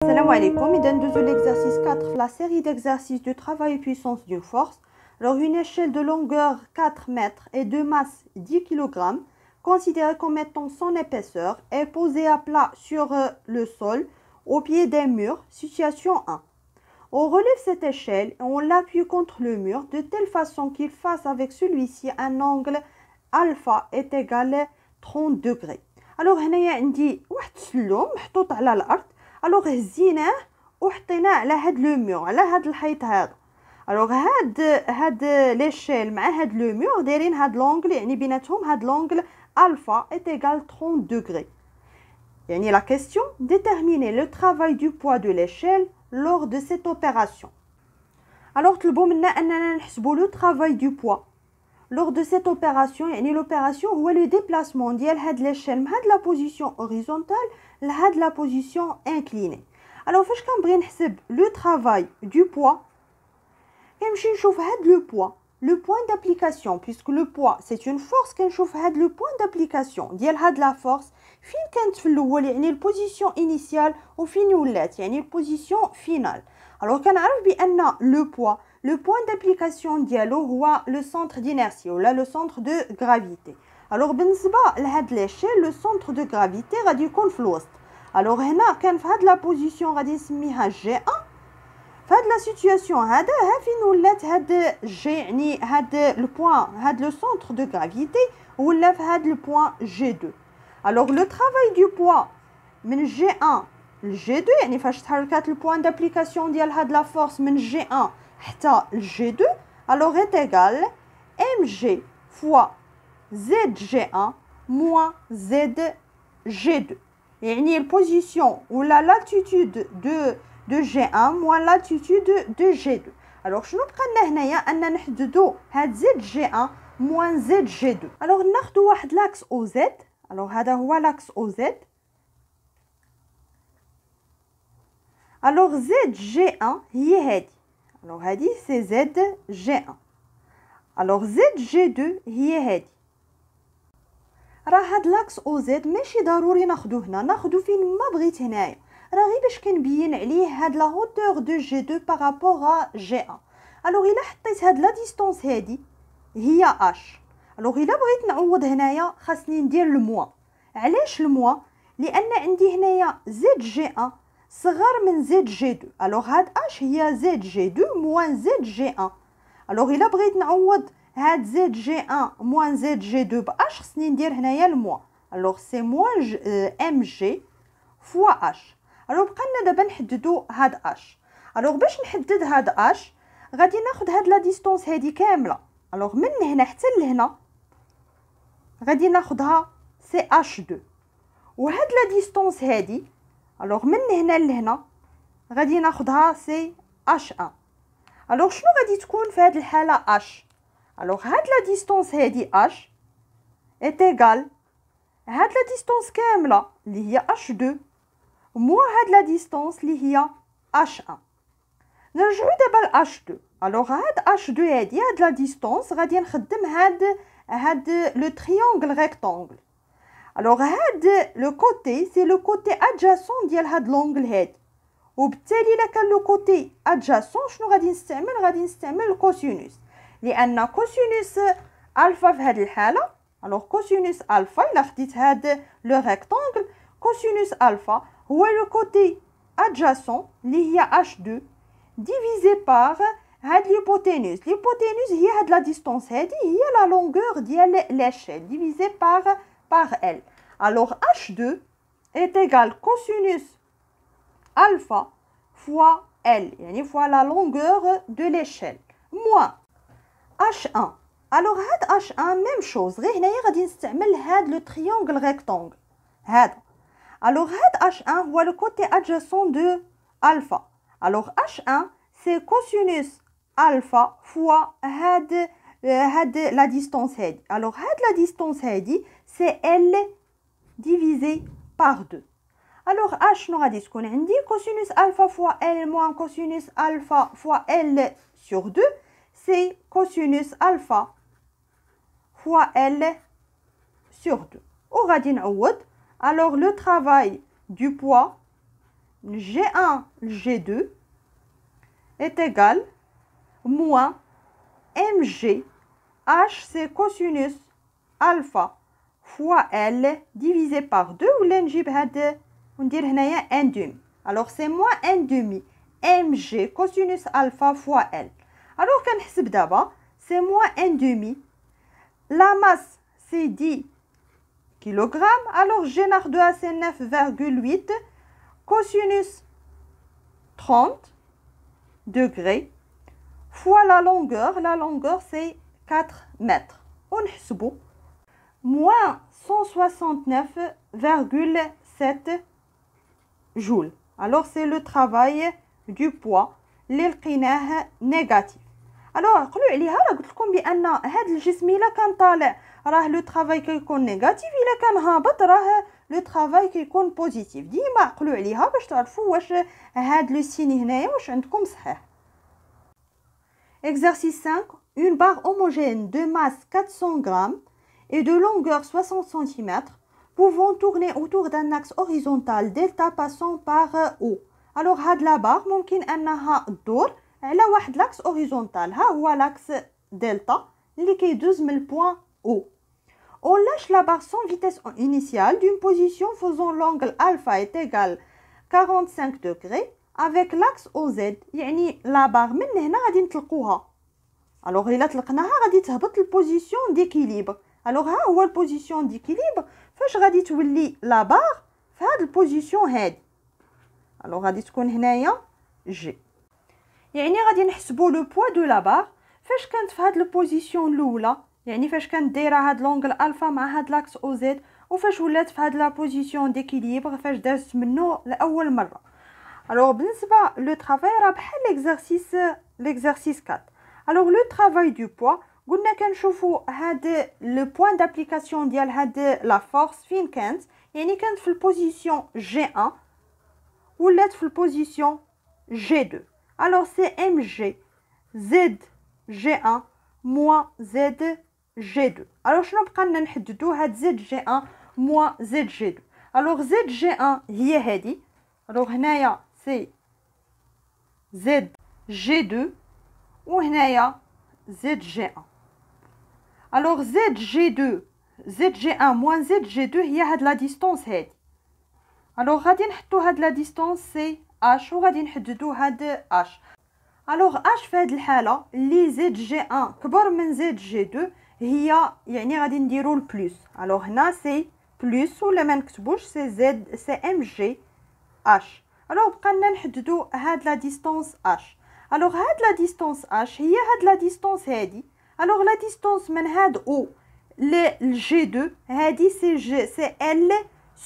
Salam alaikum, et de l'exercice 4, la série d'exercices de travail et puissance d'une force. Alors, une échelle de longueur 4 mètres et de masse 10 kg, considérée comme étant son épaisseur, est posée à plat sur le sol, au pied d'un mur, situation 1. On relève cette échelle et on l'appuie contre le mur de telle façon qu'il fasse avec celui-ci un angle alpha est égal à 30 degrés. Alors, هنايا عندي واحد السلم محطوط على الأرض. الوغ هزيناه وحطيناه على هاد لو مور، على هاد الحيط هذا. الوغ هاد ليشيل مع هاد لو مور دايرين هاد لونغل، يعني بيناتهم هاد لونغل الفا est égal 30 degrés. يعني la question, déterminer le travail du poids de l'échelle lors de cette opération. Alors طلبوا منا اننا نحسبوا le travail du poids lors de cette opération. يعني l'opération هو le déplacement ديال هاد l'échelle من هاد la position horizontale لهاد la position inclinée. Alors فاش كنبغي نحسب le travail du poids كنمشي نشوف هاد le point d'application, puisque le poids c'est une force. كنشوف هاد le point d'application ديال هاد la force فين كانت في الاول، يعني البوزيسيون initiale، وفين ولات يعني البوزيسيون فينال. alors كنعرف بان le point d'application ديالو هو le centre d'inertie ولا le centre de gravité. alors بالنسبه لهاد ليشيل le centre de gravité غادي يكون في الوسط. alors هنا كان في هاد لا بوزيسيون غادي نسميها جي 1. في هاد لا سيتوياسيون هذا ها فين ولات هاد جي، يعني هاد لو بوين، هاد لو سونتر دو غرافيتي ولا في هاد لو بوين جي 2. alors le travail du poids من جي 1 لجي 2، يعني فاش تحركات البوين دابليكاسيون ديال هاد لا فورس من جي 1 حتى لجي 2، alors est égal mg fois zg1 moins zg2. يعني البوزيسيون ولا l'altitude de G1 moins l'altitude de G2. alors شنو بقى لنا هنايا ان نحددوا هاد زد G1 moins زد G2. alors ناخذوا واحد لاكس او زد. alors هذا هو لاكس او زد. alors زد G1 هي هادي. alors هادي سي زد G1. alors زد G2 هي هادي. راه هاد لاكس او زد ماشي ضروري ناخذوه هنا، ناخذو فين ما بغيت هنايا، راه غير باش كنبين عليه هاد لا هوتور دو جي 2 بارابور ا جي 1. الوغ الا حطيت هاد لا ديستونس هادي هي اش، الوغ الا بغيت نعوض هنايا خاصني ندير الموا. علاش الموا؟ لان عندي هنايا زد جي 1 صغر من زد جي 2. الوغ هاد اش هي زد جي 2 موان زد جي 1. الوغ الا بغيت نعوض هاد زد جي 1 موان زد جي 2 باش خصني ندير هنايا الموا. الوغ سي موان ام جي فوا اش. الوغ بقى لنا دابا نحددو هاد اش. الوغ باش نحدد هاد اش غادي ناخد هاد لا ديستونس هادي كامله. الوغ من هنا حتى لهنا غادي ناخدها سي اش 2، وهاد لا ديستونس هادي الوغ من هنا لهنا غادي ناخدها سي اش 1. الوغ شنو غادي تكون في هاد الحاله اش؟ الوغ هاد لا ديستونس هادي اش est égal هاد لا ديستونس كامله اللي هي اش 2 مو هاد لا ديستونس اللي هي اش 1. نرجعو دابا ل اش 2. الوغ هاد اش 2 هادي هاد لا ديستونس غادي نخدم هاد لو تريونغل ريكتانغل. الوغ هاد لو كوتي سي لو كوتي ادجاسون ديال هاد لونغل هادي، وبالتالي الا كان لو كوتي ادجاسون شنو غادي نستعمل؟ غادي نستعمل الكوسينوس، لان كوسينوس الفا في هاد الحاله. الوغ كوسينوس الفا الا خديت هاد لو ريكتانغل كوسينوس الفا هو لو كوتي ادجاسون اللي هي اش 2 ديفيزي بار هاد ليبوتينوس. ليبوتينوس هي هاد لا ديستونس هادي هي لا لونغور ديال لاشيل ديفيزي par L. alors H2 est égal cosinus alpha fois L, يعني fois la longueur de l'échelle, moins H1. alors هاد H1 même chose، غير هنايا غادي نستعمل هاد لو triangle rectangle هذا. alors هاد H1 هو le côté adjacent de alpha. alors H1 c'est cosinus alpha fois هاد la distance هادي. alors هاد la distance هادي c'est L divisé par 2. alors H شنو غادي تكون عندي؟ cosinus alpha fois L moins cosinus alpha fois L sur 2 c'est cosinus alpha fois L sur 2. وغادي نعوض. alors le travail du poids G1 G2 est égal moins mg. H c'est cosinus alpha fois L divisé par 2 ولا نجيب هاد وندير هنايا 1 demi. Alors c'est moins 1 demi mg cosinus alpha fois L. Alors كنحسب دابا c'est moins 1 demi. La masse c'est 10 kg. Alors G ناخدوها c'est 9,8 cosinus 30 degrés fois la longueur c'est 4 mètres. On نحسبو moins 169,7 joules. Alors c'est le travail du poids اللي لقيناه négatif. Alors قولوا عليها راه قلت لكم بان هذا الجسم الا كان طالع راه لو طرافاي كيكون نيجاتيف، الا كان هابط راه لو طرافاي كيكون بوزيتيف. ديما عقلوا عليها باش تعرفوا واش هاد لو سين هنايا واش عندكم صحيح. Exercice 5, une barre homogène de masse 400 grammes et de longueur 60 cm pouvant tourner autour d'un axe horizontal delta passant par O. Alors هاد la barre ممكن انها تدور على واحد لاكس horizontal. ها هو لاكس دلتا اللي كيدوز من البوان O. On lâche la barre sans vitesse initiale d'une position faisant l'angle alpha est égal 45 degrés avec l'axe OZ. يعني لا بار من هنا غادي نطلقوها. الوغ الا طلقناها غادي تهبط البوزيسيون ديكيليبر. الوغ ها هو البوزيسيون ديكيليبر فاش غادي تولي لا بار في هاد البوزيسيون هادي. الوغ غادي تكون هنايا جي. يعني غادي نحسبوا لو بوا دو لا بار فاش كانت في هاد البوزيسيون الاولى، يعني فاش كانت دايره هاد لونغل الفا مع هاد لاكس او زد، وفاش ولات في هاد لا بوزيسيون ديكيليبر فاش دازت منه لاول مره. الوغ بالنسبه لو طرافاي راه بحال ليكزارسيس 4. الوغ لو طرافاي دو بوا قلنا كنشوفوا هاد لو بوين دابليكاسيون ديال هاد لا فورس فين كانت، يعني كانت في البوزيسيون جي 1 ولات في البوزيسيون جي 2. الوغ سي ام جي زد جي 1 موان زد جي 2. الوغ شنو بقى لنا نحددو هاد زد جي 1 موان زد جي 2. الوغ زد جي 1 هي هادي. الوغ هنايا سي زد جي 2 وهنايا زد جي 1. الوغ زد جي 2 زد جي 1 موان زد جي 2 هي هاد لا ديستونس هادي. الوغ غادي نحطو هاد لا ديستونس سي اش وغادي نحددو هاد اش. الوغ اش في هاد الحاله اللي زد جي 1 كبر من زد جي 2 هي يعني غادي نديرو البلوس. الوغ هنا سي بلوس ولا ما نكتبوش سي زد سي ام جي اش. الوغ بقى لنا نحددو هاد لا ديستونس اش. الوغ هاد لا ديستونس اش هي هاد لا ديستونس هادي. الوغ لا ديستونس من هاد او للجي 2 هادي سي جي سي ال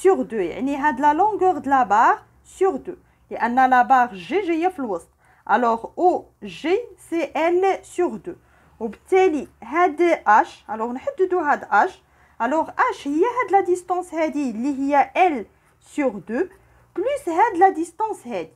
sur 2، يعني هاد لا longueur de la barre sur 2 لأن لا بار جي جاية في الوسط. alors او جي سي ال sur 2 وبالتالي هاد اش. alors نحددو هاد اش. alors اش هي هاد لا ديستونس هادي اللي هي ال sur 2 بلس هاد لا ديستونس هادي.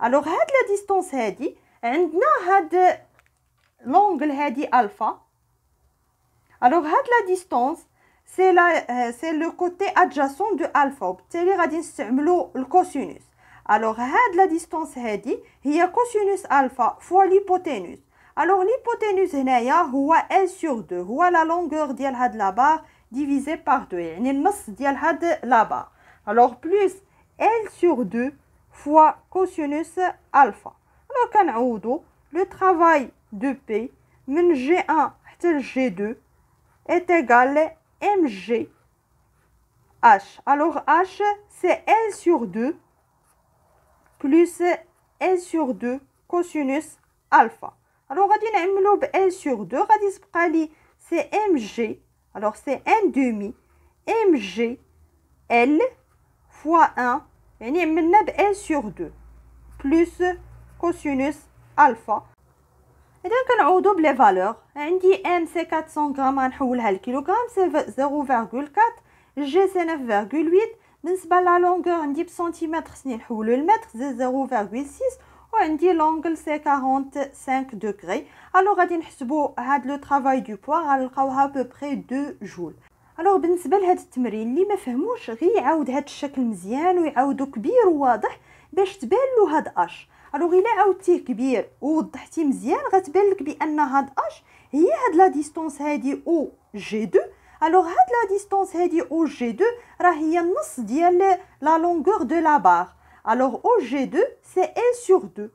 alors هاد لا ديستونس هادي عندنا هاد لونغل هادي الفا. alors هاد لا ديستونس c'est le côté adjacent de alpha وبالتالي غادي نستعملو الكوسينوس. alors هاد لا ديستونس هادي هي كوسينوس الفا فوا ليبوتينوس. alors ليبوتينوس هنايا هو L sur 2 هو لا longueur ديال هاد لا بار divisé par 2 يعني النص ديال هاد لا بار. alors plus L sur 2 fois cosinus alpha. alors كنعوضو le travail de P من G1 حتى ل G2 est égal mg h. alors h c'est L sur 2 plus L sur 2 cosinus alpha. alors غادي نعملو ب L sur 2 غادي تبقى لي c'est mg. alors c'est 1 demi mg L fois 1 يعني عملنا ب L sur 2 plus cosinus alpha. اذا كنعوضو بلي فالور عندي ام سي 400 غرام غنحولها لكيلوغرام سي 0.4 جي سي 9.8 بالنسبه لا لونغور عندي بسنتيمتر خصني نحولو لمتر زي 0.6 وعندي لونغل سي 45 دوغري. الو غادي نحسبو هاد لو طرافاي دو بوا غنلقاوها بوبري 2 جول. الو بالنسبه لهاد التمرين اللي ما فهموش غير يعاود هاد الشكل مزيان ويعاودو كبير وواضح باش تبان له هاد اش. الوغ الا عاودتيه كبير ووضحتيه مزيان غتبان لك بان هاد اش هي هاد لا ديستونس هادي او جي 2. الوغ هاد لا ديستونس هادي او جي 2 راه هي النص ديال لا لونغور دو لا بار. الوغ او جي 2 سي ال سور 2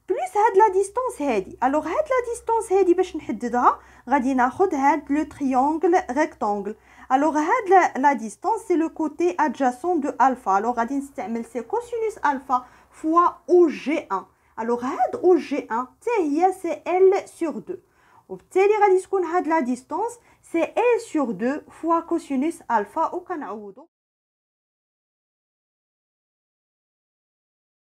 بلس هاد لا ديستونس هادي. الوغ هاد لا ديستونس هادي باش نحددها غادي ناخد هاد لو تريونغل ريكتانغل. الوغ هاد لا ديستونس سي لو كوتي ادجاسون دو الفا. الوغ غادي نستعمل سي كوسينوس الفا فوا او جي 1. الوغ هاد او جي 1 حتى هي سي ال سور 2 وبالتالي غادي تكون هاد لا ديستونس سي ال سور 2 فوا كوسينوس الفا. وكنعوضو